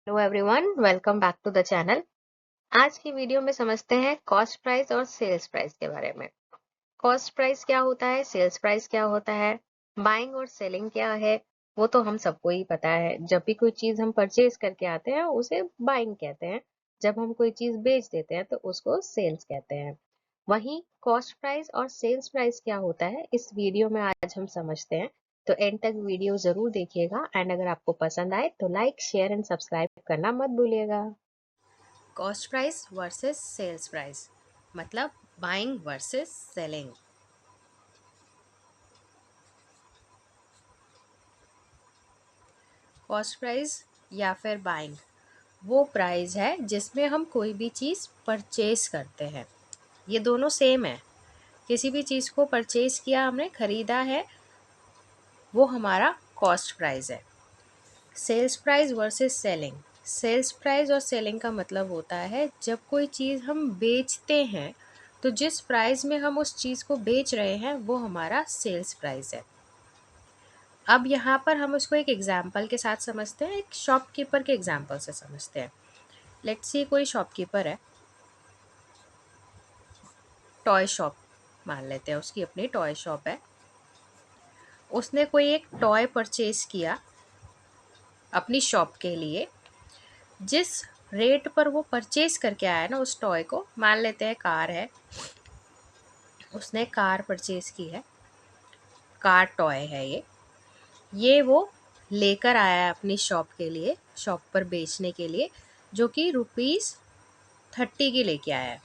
Hello everyone, welcome back to the channel. आज की video में समझते हैं कॉस्ट प्राइस और सेल्स प्राइस के बारे में। कॉस्ट प्राइस क्या होता है, सेल्स प्राइस क्या होता है, बाइंग और सेलिंग क्या है, वो तो हम सबको ही पता है। जब भी कोई चीज हम परचेज करके आते हैं उसे बाइंग कहते हैं। जब हम कोई चीज बेच देते हैं तो उसको सेल्स कहते हैं। वहीं कॉस्ट प्राइस और सेल्स प्राइस क्या होता है, इस वीडियो में आज हम समझते हैं। तो एंड तक वीडियो जरूर देखिएगा एंड अगर आपको पसंद आए तो लाइक, शेयर एंड सब्सक्राइब करना मत भूलिएगा। Cost price versus sales price मतलब buying versus selling. Cost price या फिर बाइंग वो प्राइस है जिसमें हम कोई भी चीज़ परचेज करते हैं। ये दोनों सेम है। किसी भी चीज़ को परचेज किया, हमने खरीदा है, वो हमारा कॉस्ट प्राइस है। Sales price versus selling. Sales price और सेलिंग का मतलब होता है जब कोई चीज़ हम बेचते हैं तो जिस प्राइस में हम उस चीज़ को बेच रहे हैं वो हमारा सेल्स प्राइस है। अब यहाँ पर हम उसको एक एग्जाम्पल के साथ समझते हैं, एक शॉपकीपर के एग्जाम्पल से समझते हैं। लेट्स सी कोई शॉपकीपर है, टॉय शॉप मान लेते हैं, उसकी अपनी टॉय शॉप है। उसने कोई एक टॉय परचेज किया अपनी शॉप के लिए। जिस रेट पर वो परचेज करके आया ना उस टॉय को, मान लेते हैं कार है, उसने कार परचेज की है, कार टॉय है ये वो लेकर आया है अपनी शॉप के लिए, शॉप पर बेचने के लिए, जो कि ₹30 की लेके आया है।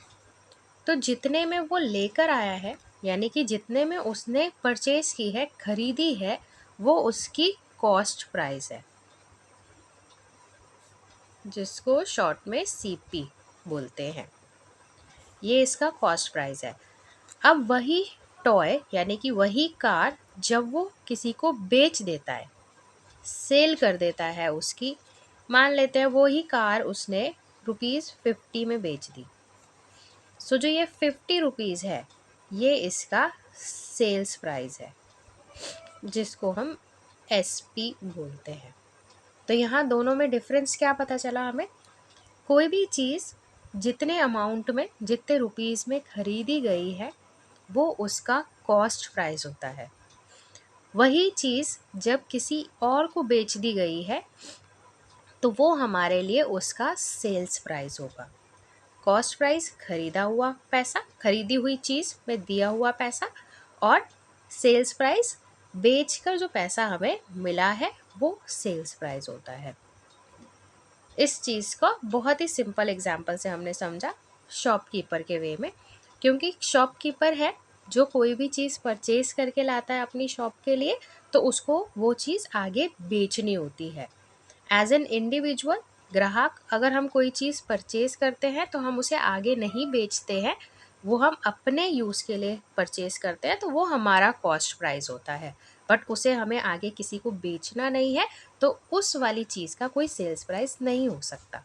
तो जितने में वो लेकर आया है, यानी कि जितने में उसने परचेज की है, खरीदी है, वो उसकी कॉस्ट प्राइस है, जिसको शॉर्ट में सीपी बोलते हैं। ये इसका कॉस्ट प्राइस है। अब वही टॉय यानी कि वही कार जब वो किसी को बेच देता है, सेल कर देता है उसकी, मान लेते हैं वो ही कार उसने ₹50 में बेच दी। सो जो ये ₹50 है, ये इसका सेल्स प्राइस है, जिसको हम एसपी बोलते हैं। तो यहाँ दोनों में डिफरेंस क्या पता चला हमें? कोई भी चीज़ जितने अमाउंट में, जितने रुपीस में खरीदी गई है, वो उसका कॉस्ट प्राइस होता है। वही चीज़ जब किसी और को बेच दी गई है तो वो हमारे लिए उसका सेल्स प्राइस होगा। कॉस्ट प्राइस खरीदा हुआ पैसा, खरीदी हुई चीज़ में दिया हुआ पैसा, और सेल्स प्राइस बेचकर जो पैसा हमें मिला है वो सेल्स प्राइस होता है। इस चीज़ का बहुत ही सिंपल एग्जांपल से हमने समझा, शॉपकीपर के वे में। क्योंकि शॉपकीपर है जो कोई भी चीज़ परचेज करके लाता है अपनी शॉप के लिए, तो उसको वो चीज़ आगे बेचनी होती है। एज एन इंडिविजुअल ग्राहक, अगर हम कोई चीज़ परचेज करते हैं तो हम उसे आगे नहीं बेचते हैं, वो हम अपने यूज़ के लिए परचेज करते हैं, तो वो हमारा कॉस्ट प्राइस होता है। बट उसे हमें आगे किसी को बेचना नहीं है, तो उस वाली चीज़ का कोई सेल्स प्राइस नहीं हो सकता।